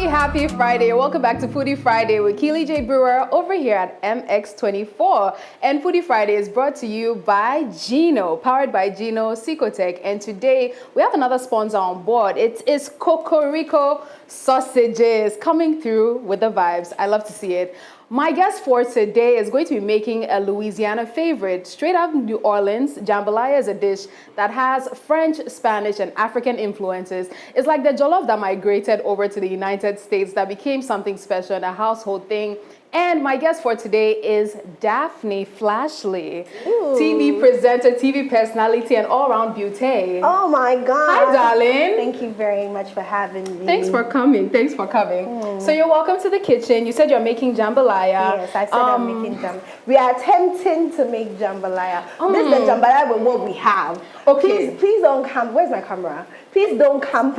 Happy Friday. Welcome back to Foodie Friday with Keely J. Brewer over here at MX24. And Foodie Friday is brought to you by Gino, powered by Gino Secotech. And today we have another sponsor on board. It is Cocorico Sausages coming through with the vibes. I love to see it. My guest for today is going to be making a Louisiana favorite. Straight out of New Orleans, jambalaya is a dish that has French, Spanish, and African influences. It's like the jollof that migrated over to the United States that became something special and a household thing. And my guest for today is Daphne Flashley, TV presenter, TV personality, and all-around beauty. Oh my God. Hi, darling. Thank you very much for having me. Thanks for coming. Thanks for coming. So you're welcome to the kitchen. You said you're making jambalaya. Yes, I said I'm making jambalaya. We are attempting to make jambalaya. This is the jambalaya with what we have. Okay. Please don't camp. Where's my camera? Please don't camp.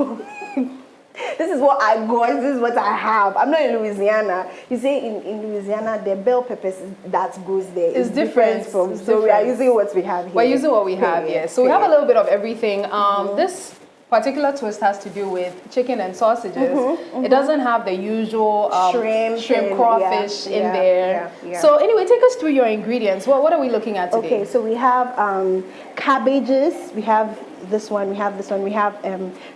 This is what I got, this is what I have. I'm not in Louisiana. You see, in Louisiana, the bell peppers that goes there is different from, so we are using what we have here. We're using what we have, yes. So we have a little bit of everything. This particular twist has to do with chicken and sausages. It doesn't have the usual shrimp, crawfish in there. So anyway, take us through your ingredients. What are we looking at today? Okay, so we have cabbages, we have this one, we have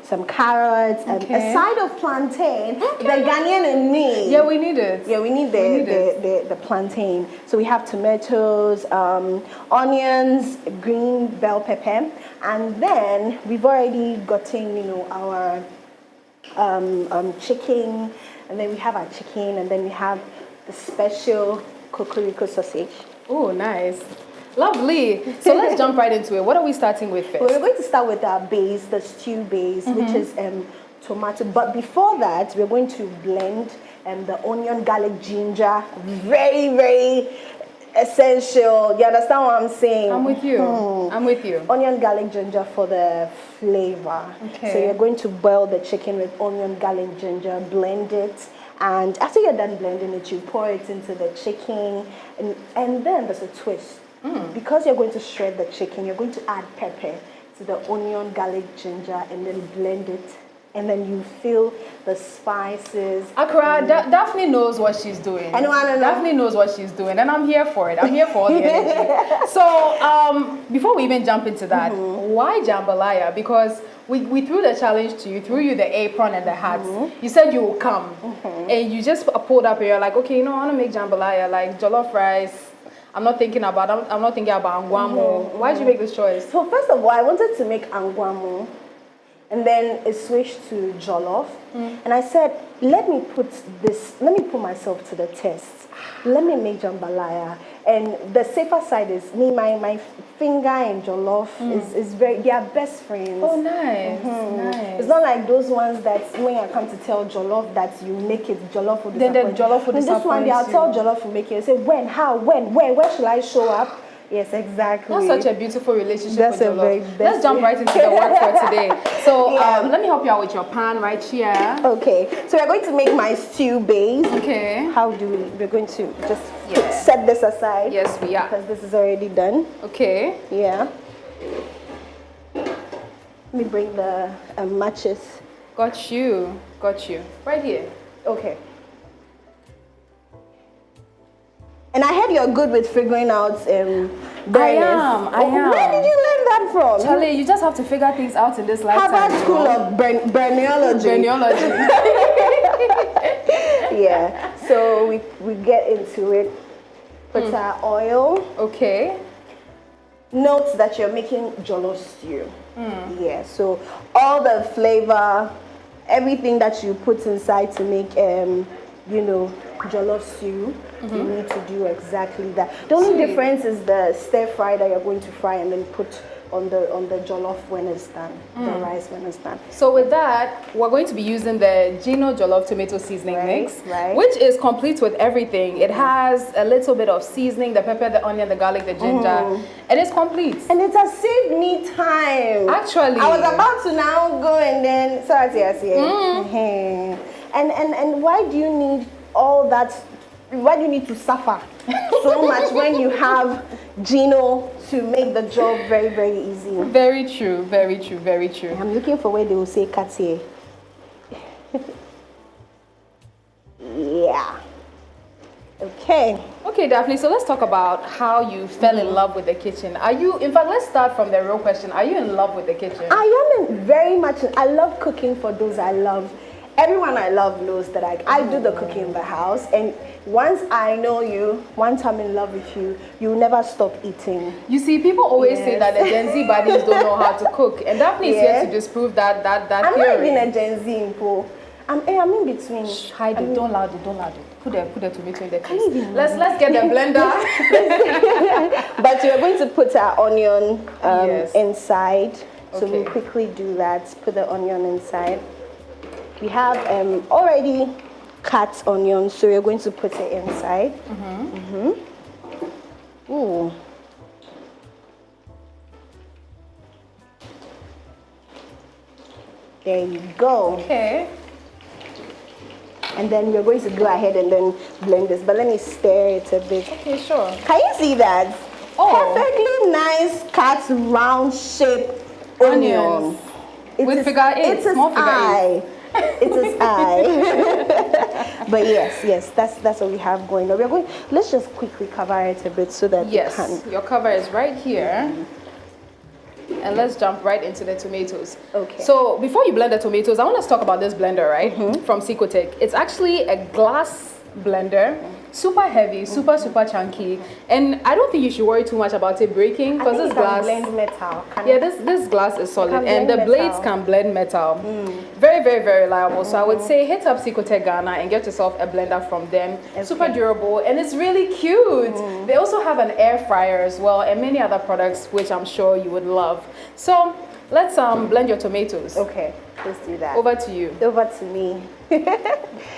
some carrots, and a side of plantain. The Ghanaian in me. Yeah, we need it. Yeah, we need the plantain. So we have tomatoes, onions, green bell pepper, and then we've already gotten, you know, our chicken, and then we have our chicken, and then we have the special Cocorico sausage. Oh, nice. Lovely. So let's jump right into it. What are we starting with first? We're going to start with our base, the stew base, which is tomato. But before that, we're going to blend the onion, garlic, ginger. Very, very essential. You understand what I'm saying? I'm with you. I'm with you. Onion, garlic, ginger for the flavor. Okay. So you're going to boil the chicken with onion, garlic, ginger, blend it. And after you're done blending it, you pour it into the chicken. And then there's a twist. Because you're going to shred the chicken, you're going to add pepper to the onion, garlic, ginger, and then blend it. And then you feel the spices. Accra, Daphne knows what she's doing. Daphne knows what she's doing, and I'm here for it. I'm here for all the energy. So, before we even jump into that, why jambalaya? Because we threw the challenge to you, threw you the apron and the hats. You said you will come, and you just pulled up and you're like, okay, you know, I want to make jambalaya, like jollof rice. I'm not thinking about angwamo. Why did you make this choice? So first of all, I wanted to make angwamo, and then it switched to jollof. And I said, let me put myself to the test. Let me make jambalaya. And the safer side is my finger and jollof is they are best friends. Oh, nice, nice. It's not like those ones that when I come to tell jollof that you make it, jollof will disappoint. Then jollof will disappoint. This one, I'll tell jollof will make it. I say when, how, when, where should I show up? Yes, exactly. That's such a beautiful relationship with jollof. Let's jump right into the work for today. So let me help you out with your pan right here. Okay, so we're going to make my stew base. Okay. How do we're going to just set this aside? Yes, we are. Because this is already done. Okay. Yeah. Let me bring the matches. Got you. Right here. Okay. And I heard you're good with figuring out burners. I am. Where did you learn that from? Charlie, you just have to figure things out in this lifetime. Harvard School of Burnology. Yeah. So we get into it. Put our oil. Okay. Note that you're making jollof stew. Yeah. So all the flavor, everything that you put inside to make jollof stew, you need to do exactly that. The only difference is the stir fry that you're going to fry and then put on the jollof when it's done, the rice when it's done. So with that, we're going to be using the Gino Jollof Tomato Seasoning Mix, right. which is complete with everything. It has a little bit of seasoning, the pepper, the onion, the garlic, the ginger, and it's complete. And it has saved me time. Actually. I was about to now go and then, and why do you need all that? Why do you need to suffer so much when you have Gino to make the job very, very easy? Very true, very true, very true. I'm looking for where they will say Katie. Yeah. Okay. Okay, Daphne, so let's talk about how you fell in love with the kitchen. In fact, let's start from the real question. Are you in love with the kitchen? I am very much. I love cooking for those I love. Everyone I love knows that I do the cooking in the house, and once I know you, once I'm in love with you, you'll never stop eating. You see, people always say that the Gen Z bodies don't know how to cook, and Daphne is here to disprove that I'm theory. not even a Gen Z info. I'm in between. Hide it, don't loud it, don't loud it. Put the tomato in the case. Let's get the blender. But we're going to put our onion inside, so we'll quickly do that. Put the onion inside. We have already cut onion, so we're going to put it inside. Ooh. There you go. Okay. And then we're going to go ahead and then blend this, but let me stir it a bit. Okay, sure. Can you see that? Oh. Perfectly nice cut round shape onion. With figure eight, small figure eight. It is I. But yes, that's what we have going on. Let's just quickly cover it a bit so that your cover is right here. And let's jump right into the tomatoes. Okay. So before you blend the tomatoes, I want to talk about this blender, right? From Secotech. It's actually a glass blender. Super heavy, super chunky, and I don't think you should worry too much about it breaking because this glass blend metal. This glass is solid and the blades can blend metal. Very, very, very reliable. So I would say hit up Secotech Ghana and get yourself a blender from them. Super durable and it's really cute. They also have an air fryer as well and many other products which I'm sure you would love. So let's blend your tomatoes. Okay, let's do that. Over to you. Over to me.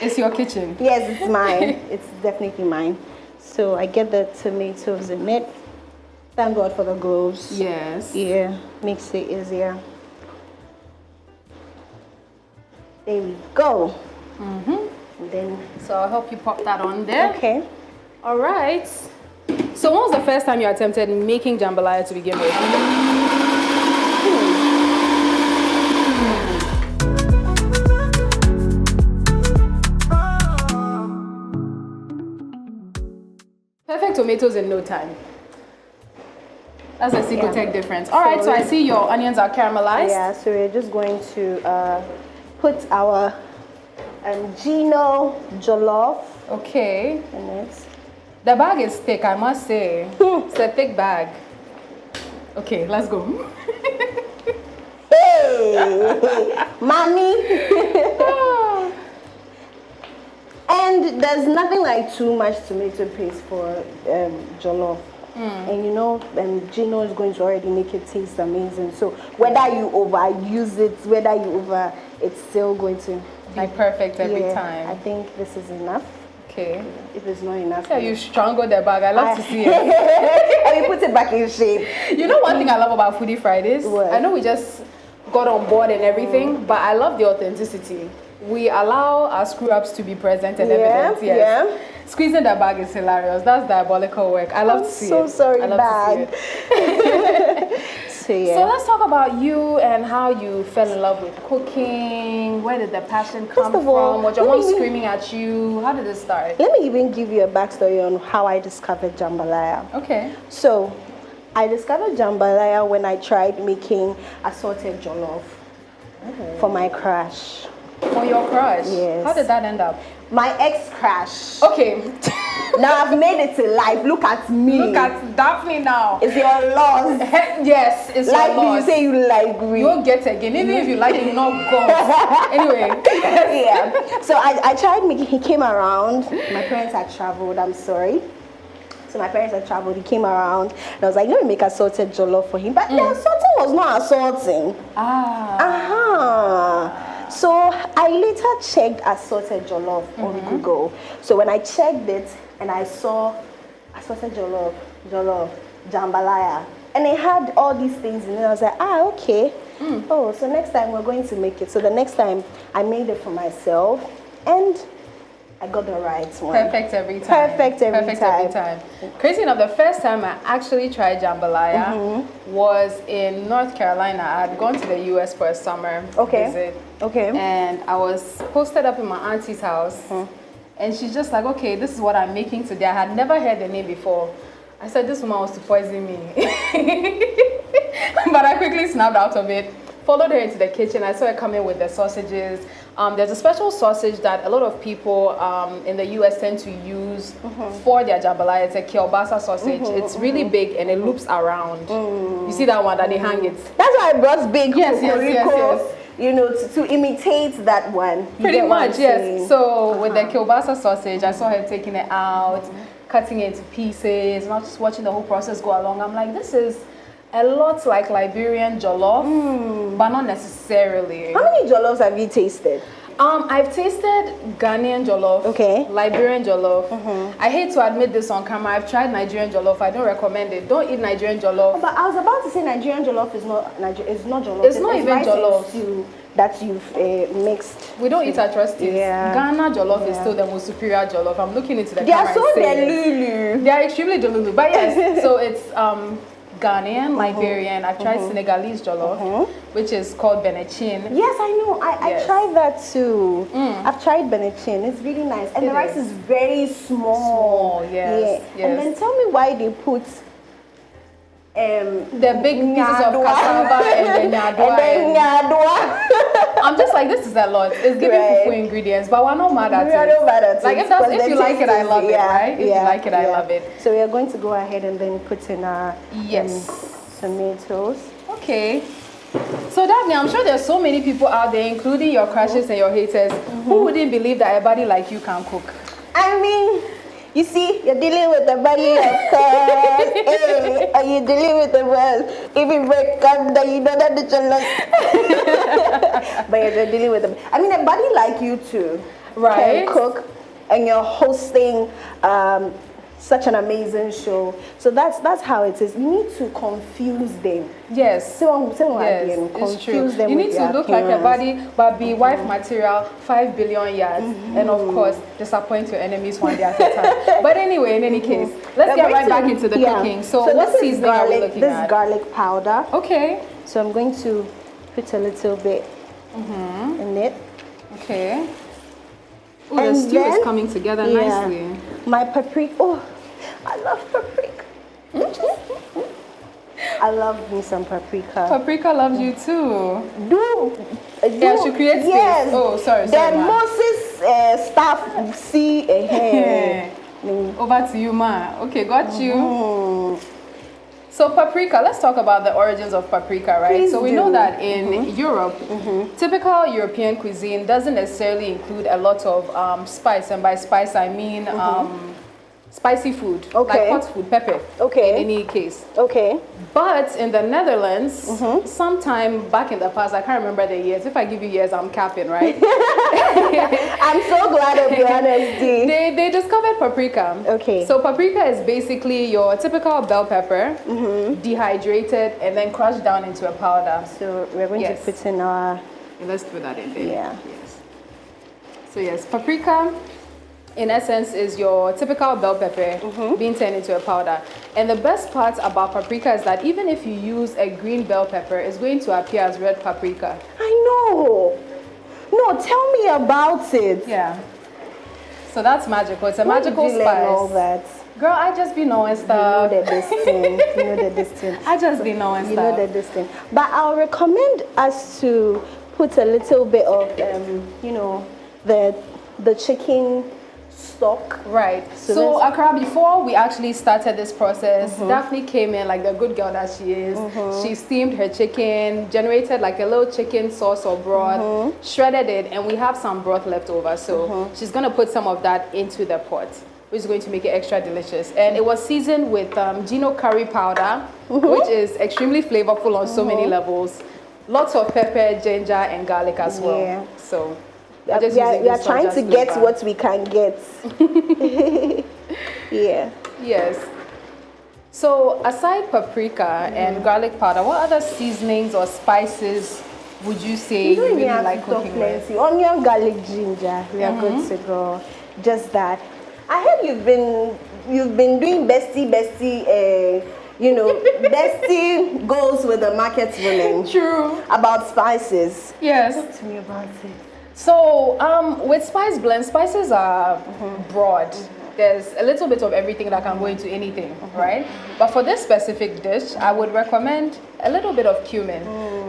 It's your kitchen. Yes, it's mine. It's definitely mine. So I get the tomatoes in it. Thank God for the gloves. Yes. Yeah, makes it easier. There we go. And then, so I'll help you pop that on there. Okay. All right. So when was the first time you attempted making jambalaya to begin with? Perfect tomatoes in no time. That's a Secotech difference. All right, so I see your onions are caramelized. Yeah, so we're just going to put our Gino jollof. Okay. In it. The bag is thick, I must say. It's a thick bag. Okay, let's go. Hey, mommy. And there's nothing like too much tomato paste for jollof. And you know, Gino is going to already make it taste amazing. So whether you overuse it, it's still going to be perfect every time. I think this is enough. Okay. If it's not enough. Yeah, you strangle the bag. I love to see it. And you put it back in shape. You know one thing I love about Foodie Fridays? What? I know we just got on board and everything, but I love the authenticity. We allow our screw-ups to be present and evident. Yes. Yeah. Squeezing the bag is hilarious. That's diabolical work. I love to see it. So sorry, I love bag. to see it. So let's talk about you and how you fell in love with cooking. Where did the passion come from? Was your mom screaming at you? How did it start? Let me even give you a backstory on how I discovered jambalaya. Okay. So I discovered jambalaya when I tried making assorted jollof for my crush. For your crush? Yes. How did that end up? My ex-crush. Okay. Now I've made it to life. Look at me. Look at Daphne now. It's your loss. Yes, it's like your loss. You say you like me. You won't get again. Even if you like it, you're not gone. Anyway. Yeah. So I tried making, he came around. My parents had traveled, I'm sorry. So my parents had traveled, he came around, and I was like, let me make assorted jollof for him. But the assorting was not assorting. So I later checked assorted jollof on Google. So when I checked it, and I saw assorted jollof, jambalaya, and it had all these things in it, I was like, okay. Oh, so next time we're going to make it. So the next time I made it for myself, and I got the right one. Perfect every time. Perfect every time. Crazy enough, the first time I actually tried jambalaya was in North Carolina. I had gone to the US for a summer visit. And I was posted up in my auntie's house. And she's just like, okay, this is what I'm making today. I had never heard the name before. I said, this woman wants to poison me. But I quickly snapped out of it. Followed her into the kitchen. I saw her come in with the sausages. There's a special sausage that a lot of people in the US tend to use for their jambalaya. It's a kielbasa sausage. It's really big and it loops around. You see that one that they hang it? That's why I brought big yes. You know, to imitate that one. Pretty much, yes. So with the kielbasa sausage, I saw her taking it out, cutting it into pieces, and I was just watching the whole process go along. I'm like, this is a lot like Liberian jollof, but not necessarily. How many jollofs have you tasted? I've tasted Ghanaian jollof, Liberian jollof. I hate to admit this on camera. I've tried Nigerian jollof. I don't recommend it. Don't eat Nigerian jollof. But I was about to say Nigerian jollof is not jollof. It's not even jollof. That you've mixed. We don't eat atrocities. Ghana jollof is still the most superior jollof. I'm looking into the camera. They are so delulu. They are extremely delulu. But yes, so it's Ghanaian, Liberian. I've tried Senegalese jollof, which is called benechin. Yes, I know. I tried that too. I've tried benechin. It's really nice. And the rice is very small. Yes. And then tell me why they put the big pieces of cassava and the nyadua. I'm just like, this is a lot. It's giving fufu ingredients, but we're not mad at it. Like if you like it, I love it, right? If you like it, I love it. So we are going to go ahead and then put in our tomatoes. Okay. So Daphne, I'm sure there's so many people out there, including your crushes and your haters, who wouldn't believe that a body like you can cook. I mean, you see, you're dealing with a body of course. Or you're dealing with a well. If you break up, then you know that the challenge. But you're dealing with a body like you too. Right. Can cook, and you're hosting such an amazing show. So that's how it is. You need to confuse them. Yes. Confuse them. You need to look like a body, but be wife material 5 billion yards, and of course disappoint your enemies one day at a time. But anyway, in any case, let's get right back into the cooking. So what seasoning are we looking at? This is garlic powder. Okay. So I'm going to put a little bit in it. Okay. Oh, the stew is coming together nicely. My paprika. Oh, I love paprika. I love me some paprika. Paprika loves you too. Yeah, she creates space. Oh, sorry. Then Moses staff see Over to you, ma. Okay, got you. So paprika, let's talk about the origins of paprika, right? Please so we know that in Europe, typical European cuisine doesn't necessarily include a lot of spice, and by spice I mean spicy food, like hot food, pepper, in any case. But in the Netherlands, sometime back in the past, I can't remember the years. If I give you years, I'm capping, right? I'm so glad of your honesty. They discovered paprika. So paprika is basically your typical bell pepper, dehydrated and then crushed down into a powder. So we're going to put in our... Let's put that in there. Yeah. Yes. So yes, paprika, in essence, is your typical bell pepper being turned into a powder. And the best part about paprika is that even if you use a green bell pepper, it's going to appear as red paprika. I know. No, tell me about it. Yeah. So that's magical. It's a magical spice. Learn all that? Girl, I just be knowing stuff. You know this thing. I just be knowing stuff. You know this thing. But I'll recommend us to put a little bit of, the chicken stock. Right. So Accra, before we actually started this process, Daphne came in like the good girl that she is. She steamed her chicken, generated like a little chicken sauce or broth, shredded it, and we have some broth left over. So she's going to put some of that into the pot, which is going to make it extra delicious. And it was seasoned with Gino curry powder, which is extremely flavorful on so many levels. Lots of pepper, ginger, and garlic as well. Yeah. So we are trying to get what we can get. Yeah. Yes. So aside paprika and garlic powder, what other seasonings or spices would you say you really like cooking with? Onion, garlic, ginger. We are good to go. Just that. I heard you've been doing bestie, bestie goes with the market women. True. About spices. Yes. Talk to me about it. So with spice blends, spices are broad. There's a little bit of everything that can go into anything, right? But for this specific dish, I would recommend a little bit of cumin.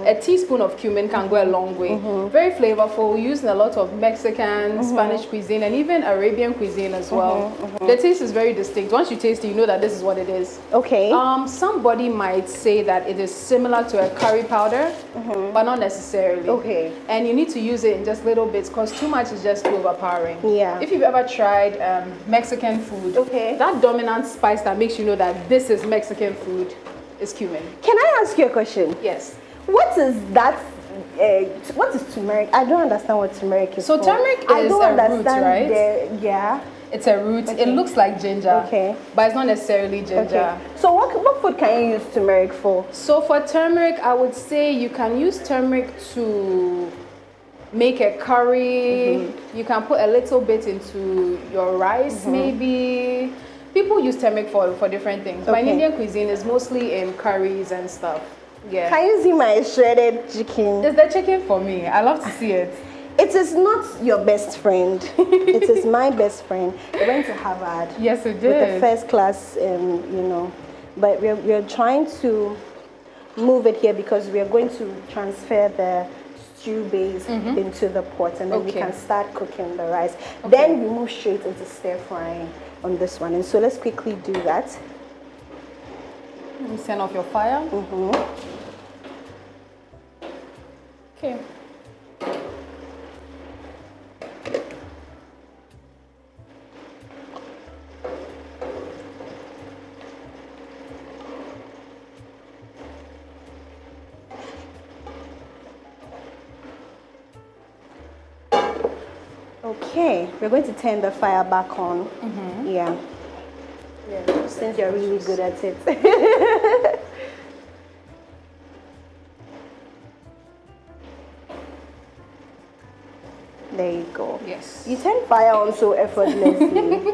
A teaspoon of cumin can go a long way. Very flavorful, used in a lot of Mexican, Spanish cuisine, and even Arabian cuisine as well. The taste is very distinct. Once you taste it, you know that this is what it is. Okay. Somebody might say that it is similar to a curry powder, but not necessarily. Okay. And you need to use it in just little bits because too much is just too overpowering. Yeah. If you've ever tried Mexican food, that dominant spice that makes you know that this is Mexican food is cumin. Can I ask you a question? Yes. What is that? What is turmeric? I don't understand what turmeric is. So turmeric is a root, right? Yeah. It's a root. Okay. It looks like ginger. Okay. But it's not necessarily ginger. Okay. So what food can you use turmeric for? So for turmeric, I would say you can use turmeric to make a curry. You can put a little bit into your rice, maybe. People use turmeric for different things. But in Indian cuisine, it's mostly in curries and stuff. Yeah. Can you see my shredded chicken? It's the chicken for me. I love to see it. It is not your best friend. It is my best friend. I went to Harvard. Yes, it did. With the first class, But we're trying to move it here because we are going to transfer the stew base into the pot, and then we can start cooking the rice. Then we move straight into stir frying on this one. And so let's quickly do that. You turn off your fire. Okay. Okay, we're going to turn the fire back on. Yeah. Since you're really good at it. There you go. Yes. You turn fire on so effortlessly.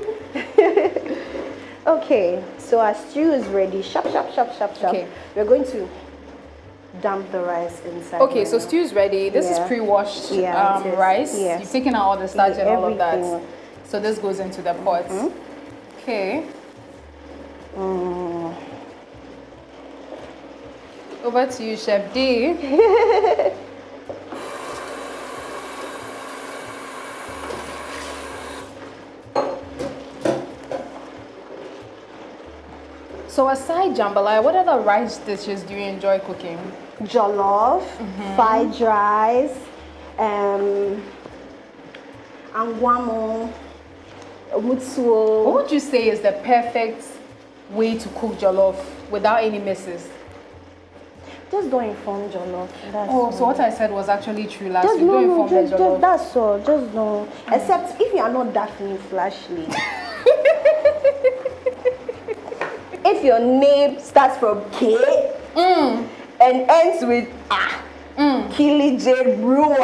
Okay, so our stew is ready. Sharp. Okay. We're going to dump the rice inside. Okay, so stew is ready. This is pre-washed rice. Yes. You've taken out all the starch and all of that. So this goes into the pot. Okay. Over to you, Chef D. So aside jambalaya, what other rice dishes do you enjoy cooking? Jollof, fried rice, angwamo, mutsuo. What would you say is the perfect way to cook jollof without any misses? Just don't inform jollof. So what I said was actually true last week. Don't inform the jollof. That's all. Just don't. Except if you are not Daphne Flashley. If your name starts from K and ends with J Brewer,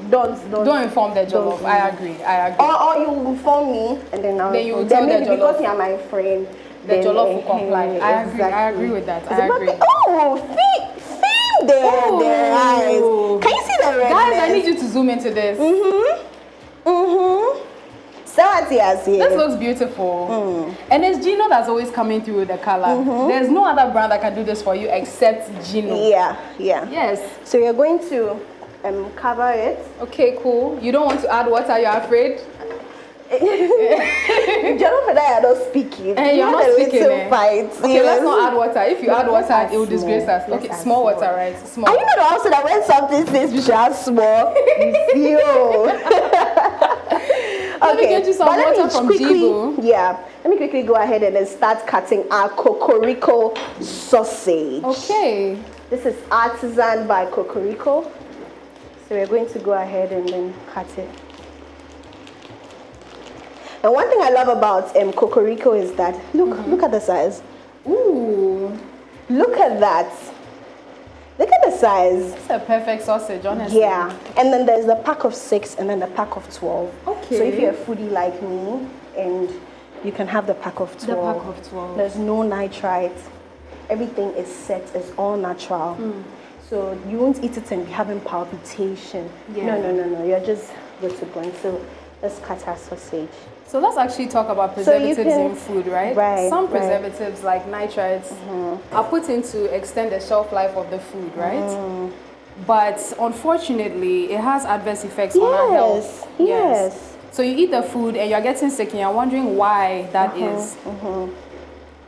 don't inform the jollof. I agree. Or you inform me and then you tell the jollof. Because you are my friend. The jollof will comply. I agree with that. I agree. See their eyes. Can you see the red? Guys, I need you to zoom into this. This looks beautiful. And it's Gino that's always coming through with the color. There's no other brand that can do this for you except Gino. Yeah. Yes. So you're going to cover it. Okay, cool. You don't want to add water, you're afraid? Jollof and I are not speaking. And you're not speaking. Fight. Okay, let's not add water. If you add water, it will disgrace us. Okay, small water, right? Small. Are you not also that when something says we should add small? You see, Let me get you some but let water me from quickly, Jibo. yeah, let me quickly go ahead and then start cutting our Cocorico sausage. Okay. This is artisan by Cocorico. So we're going to go ahead and then cut it. And one thing I love about Cocorico is that, look at the size. Ooh. Look at that. Look at the size. It's a perfect sausage, honestly. Yeah. And then there's the pack of 6 and then the pack of 12. Okay. So if you're a foodie like me, and you can have the pack of 12. The pack of 12. There's no nitrite. Everything is set. It's all natural. So you won't eat it and be having palpitation. Yeah. No. You're just good to go. And so let's cut our sausage. So let's actually talk about preservatives in food, right? Right. Some preservatives like nitrites are put in to extend the shelf life of the food, right? But unfortunately, it has adverse effects on our health. Yes. So you eat the food and you're getting sick and you're wondering why that is.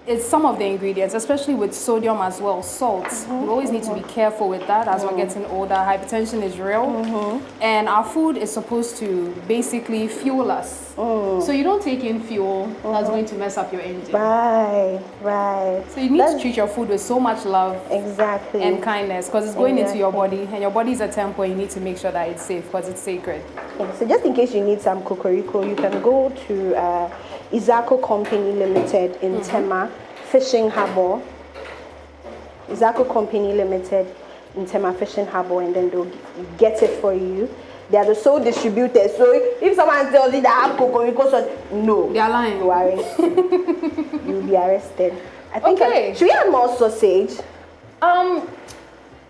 It's some of the ingredients, especially with sodium as well, salt. We always need to be careful with that as we're getting older. Hypertension is real. And our food is supposed to basically fuel us. So you don't take in fuel that's going to mess up your engine. Right. So you need to treat your food with so much love and kindness because it's going into your body. And your body is a temple. You need to make sure that it's safe because it's sacred. Yeah, so just in case you need some Cocorico, you can go to Izako Company Limited in Tema Fishing Harbour. Izako Company Limited in Tema Fishing Harbour, and then they'll get it for you. They are the sole distributors. So if someone tells you that I have Cocorico sauce, no, they are lying. You are arrested. You'll be arrested. I think. Okay. Should we add more sausage?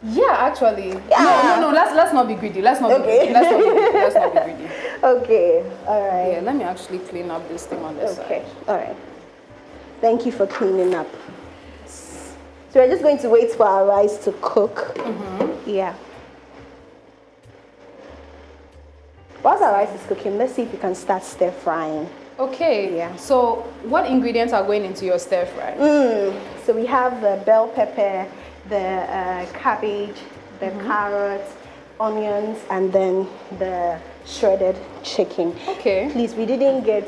Yeah, actually. Yeah. No. Let's not be greedy. Let's not be greedy. Let's not be greedy. Okay. All right. Yeah. Let me actually clean up this thing on this side. All right. Thank you for cleaning up. So we're just going to wait for our rice to cook. Yeah. Whilst our rice is cooking, let's see if we can start stir frying. Okay. Yeah. So what ingredients are going into your stir fry? So we have the bell pepper, the cabbage, the carrots, onions, and then the shredded chicken. Okay. Please, we didn't get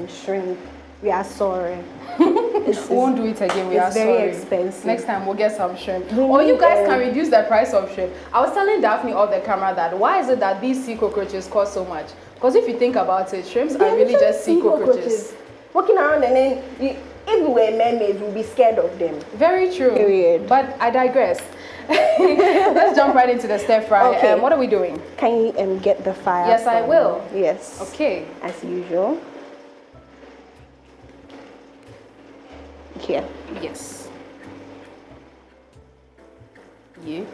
shrimp. We are sorry. We won't do it again. We are sorry. It's very expensive. Next time we'll get some shrimp. Or you guys can reduce the price of shrimp. I was telling Daphne off the camera that why is it that these sea cockroaches cost so much? Because if you think about it, shrimps are really just sea cockroaches. Walking around and then if we were mermaids, we'd be scared of them. Very true. Period. But I digress. Let's jump right into the stir fry. Okay. What are we doing? Can you get the fire? Yes, I will. Yes. Okay. As usual. Here. Yes. You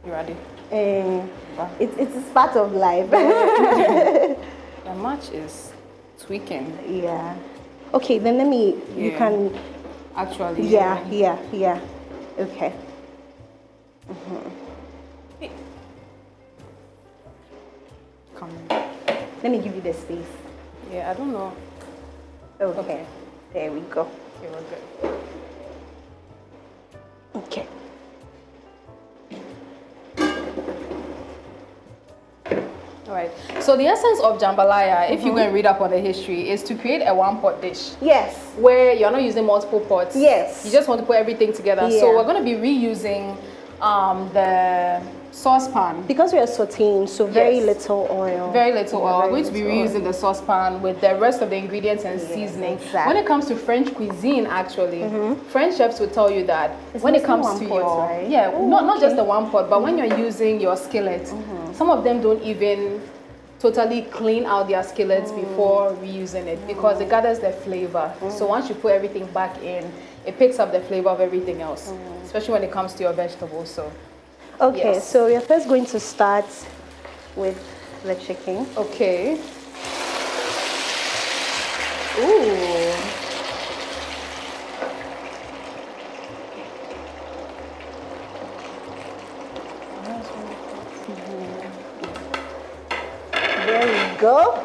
ready? It's part of life. The match is tweaking. Yeah. Okay, then let me. Yeah. You can. Actually. Yeah. Okay. Come on. Let me give you the space. Yeah, I don't know. Okay. There we go. Okay, we're good. Okay. All right. So the essence of jambalaya, if you go and read up on the history, is to create a one-pot dish. Yes. Where you're not using multiple pots. Yes. You just want to put everything together. Yeah. So we're going to be reusing the saucepan. Because we are sauteing, so very Yes. little oil. Very little oil. We're going to be little reusing the saucepan with the rest of the ingredients and seasoning. exactly. When it comes to French cuisine, actually, French chefs will tell you that when it comes to one pot, your right? not just the one pot, but when you're using your skillet, some of them don't even totally clean out their skillets before reusing it because it gathers the flavor. So once you put everything back in, it picks up the flavor of everything else, especially when it comes to your vegetables. So. Okay, Yes. so we're first going to start with the chicken. Okay. Ooh. There we go.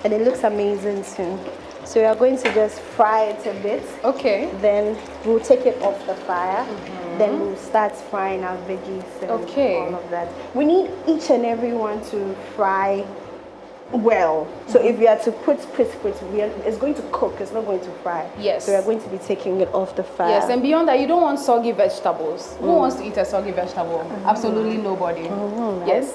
And it looks amazing too. So we are going to just fry it a bit. Okay. Then we'll take it off the fire. Then we'll start frying our veggies and Okay. all of that. We need each and every one to fry Well, so if you are to put, it's going to cook, it's not going to fry. Yes. So we are going to be taking it off the fire. Yes, and beyond that, you don't want soggy vegetables. Who wants to eat a soggy vegetable? Absolutely nobody. Yes.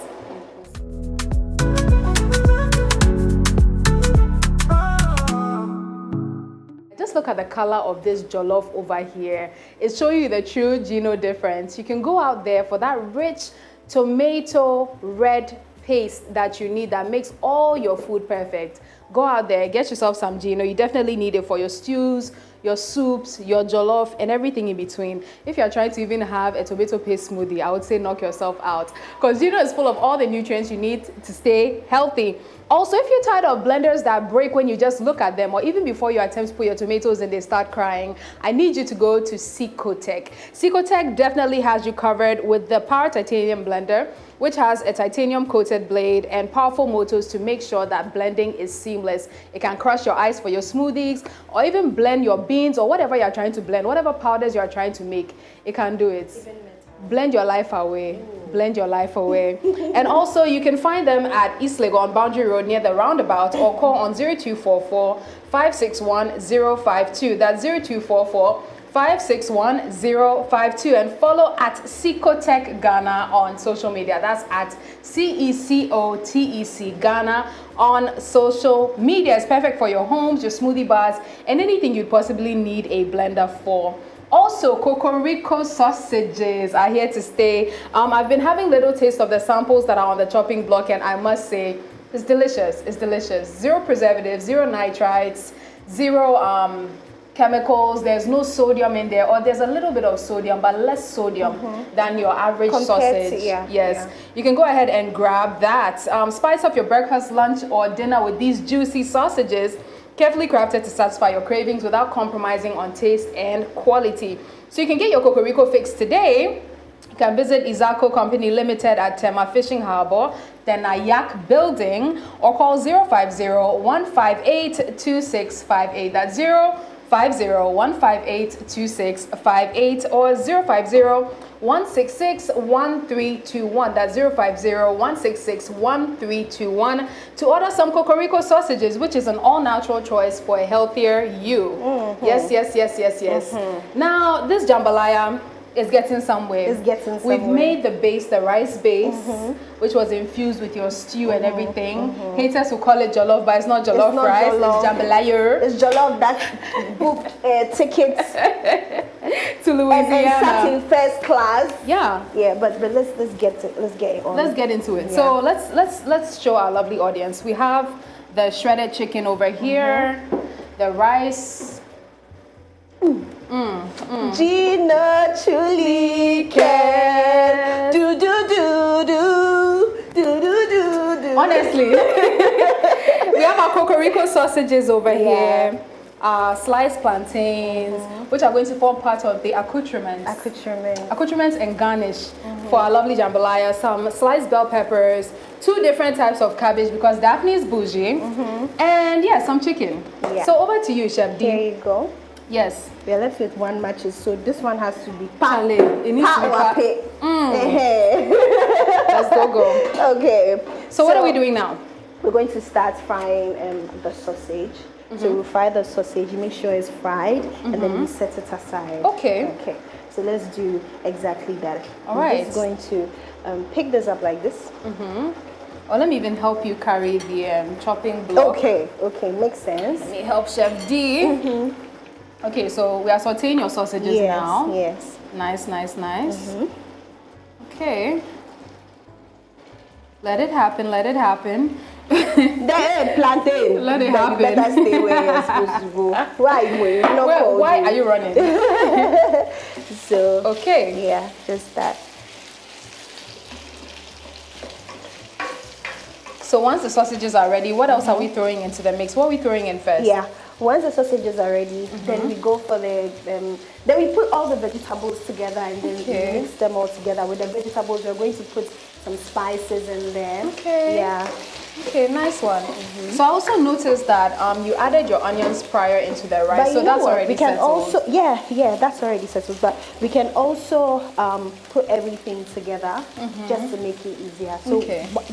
Just look at the color of this jollof over here. It's showing you the true Gino difference. You can go out there for that rich tomato red paste that you need that makes all your food perfect. Go out there, get yourself some Gino. You definitely need it for your stews, your soups, your jollof, and everything in between. If you're trying to even have a tomato paste smoothie, I would say knock yourself out, because Gino is full of all the nutrients you need to stay healthy. Also, if you're tired of blenders that break when you just look at them, or even before you attempt to put your tomatoes and they start crying, I need you to go to Secotech. Secotech definitely has you covered with the Power Titanium blender, which has a titanium coated blade and powerful motors to make sure that blending is seamless. It can crush your ice for your smoothies, or even blend your beans or whatever you're trying to blend, whatever powders you're trying to make, it can do it. Blend your life away. Blend your life away. And also you can find them at East Lego on Boundary Road near the roundabout, or call on 0244 561 052. That's 0244 561 052, and follow at Secotech Ghana on social media. That's at CECOTEC Ghana on social media. It's perfect for your homes, your smoothie bars, and anything you'd possibly need a blender for. Also, Cocorico sausages are here to stay. I've been having little taste of the samples that are on the chopping block, and I must say, it's delicious. It's delicious. Zero preservatives, zero nitrites, zero chemicals. There's no sodium in there, or there's a little bit of sodium, but less sodium than your average sausage. You can go ahead and grab that. Spice up your breakfast, lunch, or dinner with these juicy sausages, carefully crafted to satisfy your cravings without compromising on taste and quality. So you can get your Cocorico fix today. You can visit Izako Company Limited at Tema Fishing Harbor, the Nayak Building, or call 050-158-2658. That's 050-158-2658, or 050-166-1321. That's 050-166-1321 to order some Cocorico sausages, which is an all-natural choice for a healthier you. Yes. Now, this jambalaya is getting somewhere. We've made the base, the rice base, which was infused with your stew and everything. Haters will call it jollof, but it's not jollof rice. It's jambalaya. It's jollof that booked tickets to Louisiana and sat in first class. Yeah, but let's get it. Let's get it on. Let's get into it. So let's show our lovely audience. We have the shredded chicken over here, the rice. Gina truly can do. Honestly, we have our Cocorico sausages over here, sliced plantains, which are going to form part of the accoutrements and garnish for our lovely jambalaya. Some sliced bell peppers, 2 different types of cabbage because Daphne is bougie, and some chicken. So over to you, Chef D. Here you go. Yes. We are left with 1 matches, so this one has to be It needs to be Let's go. Okay. So what are we doing now? We're going to start frying the sausage. So we fry the sausage, make sure it's fried, and then we set it aside. Okay. So let's do exactly that. All right. I'm just going to pick this up like this. Or let me even help you carry the chopping block. Okay, makes sense. Let me help Chef D. Okay, so we are sauteing your sausages now. Yes. Nice. Okay. Let it happen. That plantain. Let it happen. You better stay where you're supposed to go. Why are you running? So. Okay. Yeah, just that. So once the sausages are ready, what else are we throwing into the mix? What are we throwing in first? Yeah. Once the sausages are ready, then we go for the, then we put all the vegetables together and then we mix them all together. With the vegetables, we're going to put some spices in there. Okay, nice one. So I also noticed that you added your onions prior into the rice, but so that's already settled. Also, that's already settled. But we can also put everything together just to make it easier. So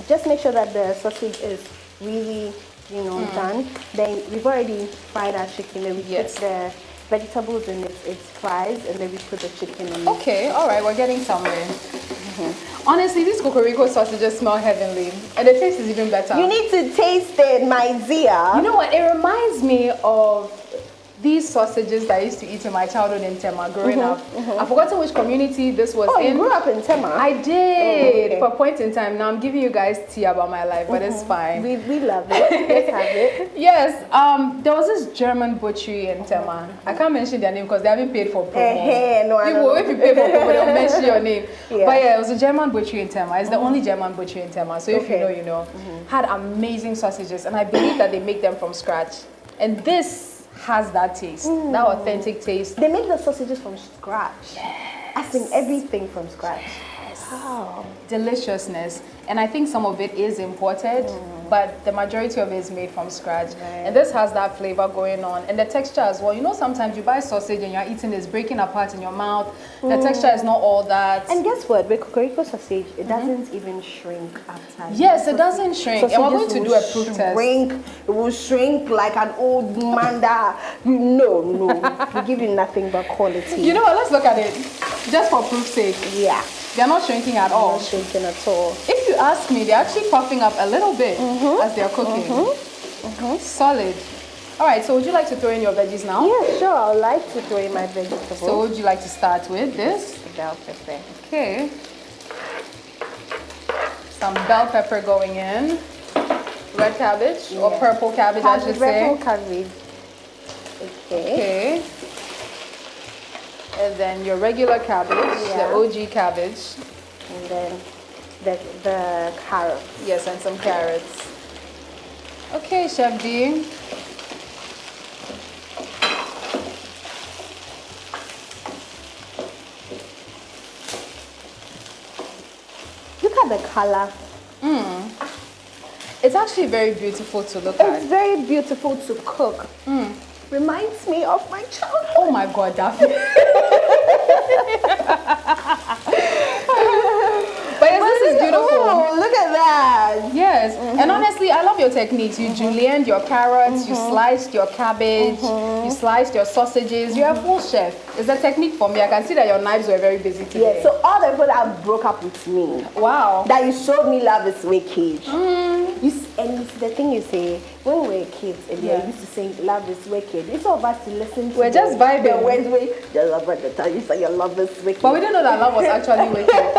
just make sure that the sausage is really, done, then we've already fried our chicken. Then we put the vegetables in its fries, and then we put the chicken in. Okay, all right, we're getting somewhere. Honestly, these Cocorico sausages smell heavenly, and the taste is even better. You need to taste it, my dear. You know what? It reminds me of these sausages that I used to eat in my childhood in Tema growing up. I've forgotten which community this was in. Oh, you grew up in Tema? I did. For a point in time. Now I'm giving you guys tea about my life, but it's fine. We love it. Let's have it. Yes. There was this German butchery in Tema. I can't mention their name because they haven't paid for promo. No, if you pay for promo, they'll mention your name. But yeah, it was a German butchery in Tema. It's the only German butchery in Tema. So if you know, you know. Had amazing sausages, and I believe that they make them from scratch. And this has that taste, that authentic taste. They make the sausages from scratch. As in everything from scratch. Wow. Deliciousness. And I think some of it is imported, but the majority of it is made from scratch. And this has that flavor going on. And the texture as well. You know, sometimes you buy sausage and you're eating it's breaking apart in your mouth. The texture is not all that. And guess what? With Cocorico sausage, it doesn't even shrink after. Yes, it doesn't shrink. And we're going to do a proof test. It will shrink like an old man that, no. We give you nothing but quality. You know what? Let's look at it. Just for proof's sake. Yeah. They're not shrinking at all. Not shrinking at all. If you ask me, they're actually puffing up a little bit as they're cooking. Solid. All right, so would you like to throw in your veggies now? Yeah, sure. I'd like to throw in my vegetables. So would you like to start with this? The bell pepper. Okay. Some bell pepper going in. Red cabbage or purple cabbage, I should say. Purple cabbage. Okay. And then your regular cabbage, the OG cabbage. And then the carrots. Yes, and some carrots. Okay, Chef D. Look at the color. It's actually very beautiful to look at. It's very beautiful to cook. Reminds me of my childhood. Oh my God, Daphne. But yes, this is beautiful. Oh, look at that. Yes, and honestly, I love your techniques. You julienned your carrots, you sliced your cabbage, you sliced your sausages. You're a full chef. It's a technique for me. I can see that your knives were very busy today. Yeah, so all the people that broke up with me, wow, that you showed me love is wicked. And the thing you say, when we were kids, and we used to sing love is wicked. It's all of us to listen to. We're just vibing. The words we just about the time you say your love is wicked. But we didn't know that love was actually wicked,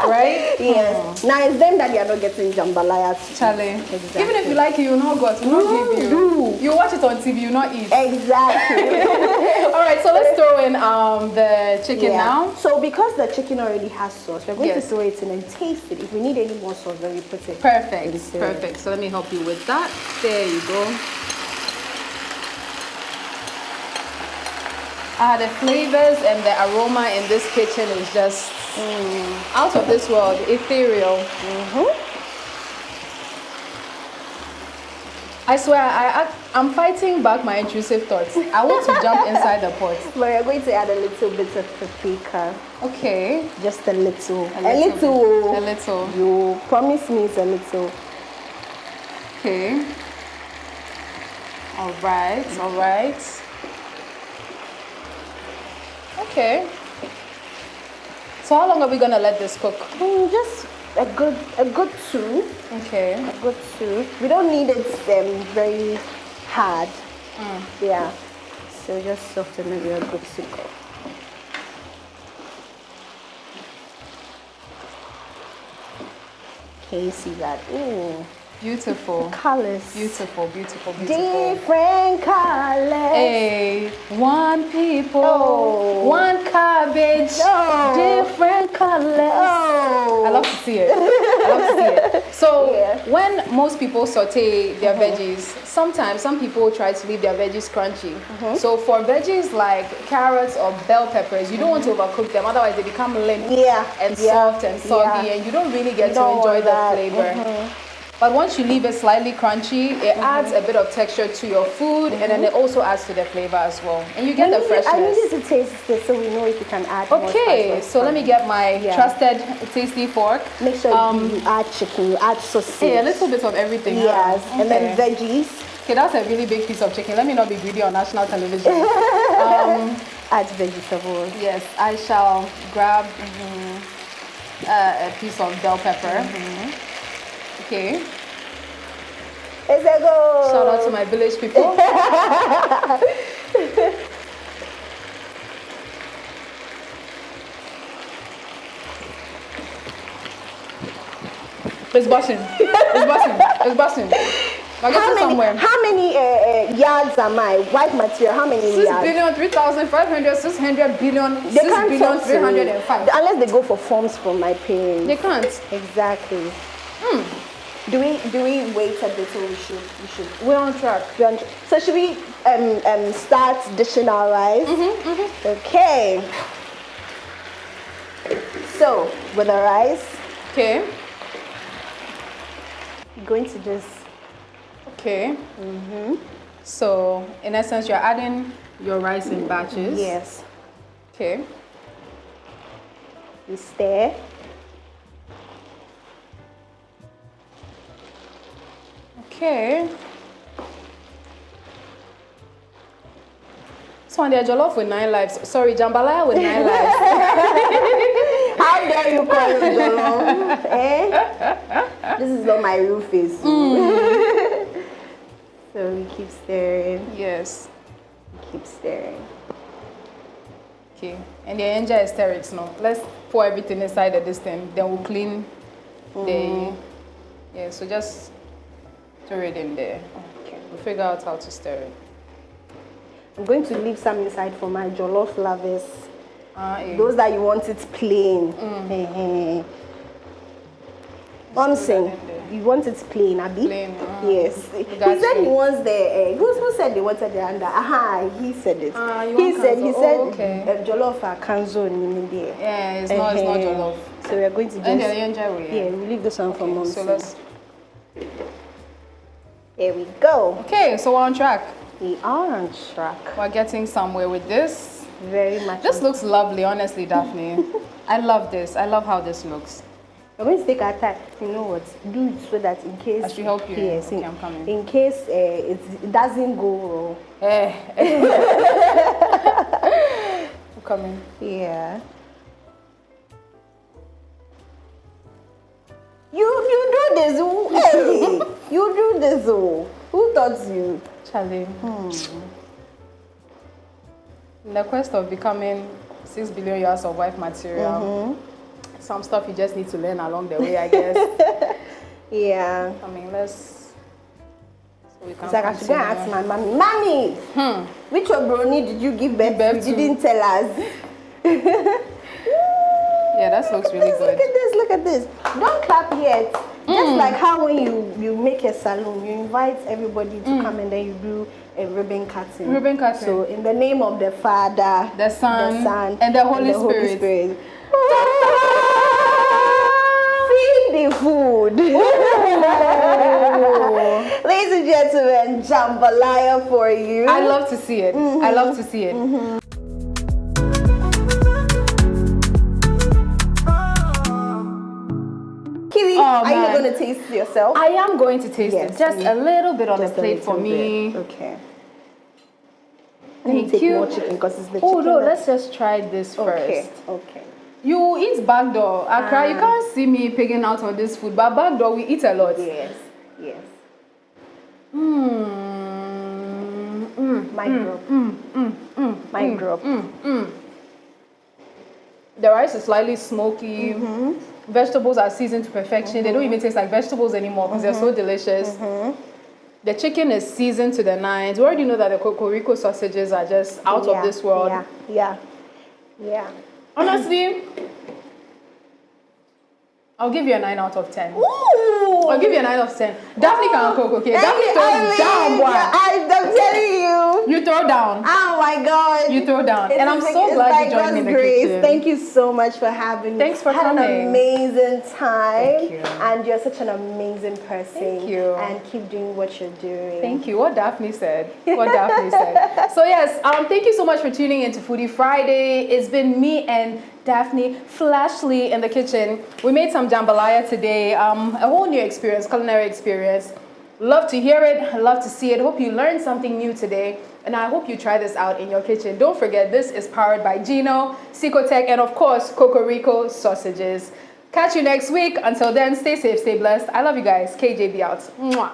right? Yes. Now it's them that they are not getting jambalaya. Charlie. Exactly. Even if you like it, you will not got. You not give you. You watch it on TV, you not eat. Exactly. All right, so let's throw in the chicken now. So because the chicken already has sauce, we're going to throw it in and taste it. If we need any more sauce, then we put it. Perfect. Perfect. So let me help you with that. There you go. The flavors and the aroma in this kitchen is just out of this world, ethereal. I swear, I'm fighting back my intrusive thoughts. I want to jump inside the pot. But we're going to add a little bit of paprika. Okay. Just a little. A little. You promise me it's a little. Okay. All right. Okay. So how long are we gonna let this cook? Just a good 2. Okay. A good 2. We don't need it very hard. Yeah. So just soften it. We're good to go. Can you see that? Ooh. Beautiful. Colors. Beautiful. Different colors. Hey, one people, one cabbage, different colors. I love to see it. So when most people saute their veggies, sometimes some people try to leave their veggies crunchy. So for veggies like carrots or bell peppers, you don't want to overcook them, otherwise they become limp and soft and soggy, and you don't really get to enjoy the flavor. But once you leave it slightly crunchy, it adds a bit of texture to your food, and then it also adds to the flavor as well. And you get the freshness. I needed to taste this so we know if you can add more spice. Okay, so let me get my trusted tasty fork. Make sure you add chicken, you add sausage. Yeah, a little bit of everything. Yes, and then veggies. Okay, that's a really big piece of chicken. Let me not be greedy on national television. Add vegetables. Yes, I shall grab a piece of bell pepper. Okay. It's a go. Shout out to my village people. It's busting. It's busting. It's busting. How many yards am I? White material, how many 6 yards? billion, 3,500, 600 billion, They 6 can't billion, talk to me. 305. Unless they go for forms from my parents. They can't. Exactly. Do we wait a bit or we should? We're on track. So should we start dishing our rice? Okay. So with the rice, Okay. you're going to just Okay. So in essence, you're adding your rice in batches. yes, Okay. you stir. Okay. This one, they're jollof with 9 lives. Sorry, jambalaya with 9 lives. How dare you call it jollof? This is not my real face. So we keep stirring. Yes. Keep stirring. Okay. And the engine is sterics now. Let's pour everything inside of this thing. Then we'll clean the. Yeah, so just stir it in there. Okay. We'll figure out how to stir it. I'm going to leave some inside for my jollof lovers. Yeah. Those that you want it plain. Something. You want it plain, Abi? Plain. Yes. He said he wants the. Who said they wanted the under? Aha, he said it. He said. Okay. Jollof kanzo in there. Yeah, it's not jollof. So we are going to just. Yeah, we leave this one for mom. So let's. Here we go. Okay, so we're on track. We are on track. We're getting somewhere with this. Very much. This looks lovely, honestly, Daphne. I love this. I love how this looks. We're going to take our time. You know what? Do it so that in case. I should help you. Yes. Okay, I'm coming. In case it doesn't go wrong. I'm coming. Yeah. You do this. Hey, you do this. Who taught you? Charlie. In the quest of becoming 6 billion yards of white material, some stuff you just need to learn along the way, I guess. Yeah. I mean, let's. So we can It's like I should go and ask my mommy. Mommy, which brownie did you give birth to? You didn't tell us. Yeah, that looks really good. Look at this. Look at this. Don't clap yet. Just like how when you make a salon, you invite everybody to come and then you do a ribbon cutting. Ribbon cutting. So in the name of the Father, the Son, and the Holy Spirit. Feed the food. Ladies and gentlemen, jambalaya for you. I love to see it. I love to see it. Are you going to taste yourself? I am going to taste it. Just a little bit on the plate for me. Okay. Let me take more chicken because it's the chicken. Oh no, let's just try this first. Okay. You eat backdoor. Accra, you can't see me pigging out on this food, but backdoor we eat a lot. Yes. My drop. The rice is slightly smoky. Vegetables are seasoned to perfection. They don't even taste like vegetables anymore because they're so delicious. The chicken is seasoned to the nines. We already know that the cocorico sausages are just out of this world. Yeah. Honestly, I'll give you a 9 out of 10. Ooh! I'll give you a 9 out of 10. Daphne can cook, okay? Daphne I throws down, boy. I'm telling you. You throw down. Oh my God. You throw down. It's And I'm so glad you joined me in the kitchen. Thank you so much for having me. Thanks for coming. coming. Had an amazing time. Thank you. And you're such an amazing person. Thank you. And keep doing what you're doing. Thank you. What Daphne said. What Daphne said. So yes, thank you so much for tuning in to Foodie Friday. It's been me and Daphne Flashley in the kitchen. We made some jambalaya today. A whole new experience, culinary experience. Love to hear it. Love to see it. Hope you learned something new today. And I hope you try this out in your kitchen. Don't forget, this is powered by Gino, Secotech, and of course, Cocorico sausages. Catch you next week. Until then, stay safe, stay blessed. I love you guys. KJB out. Mwah.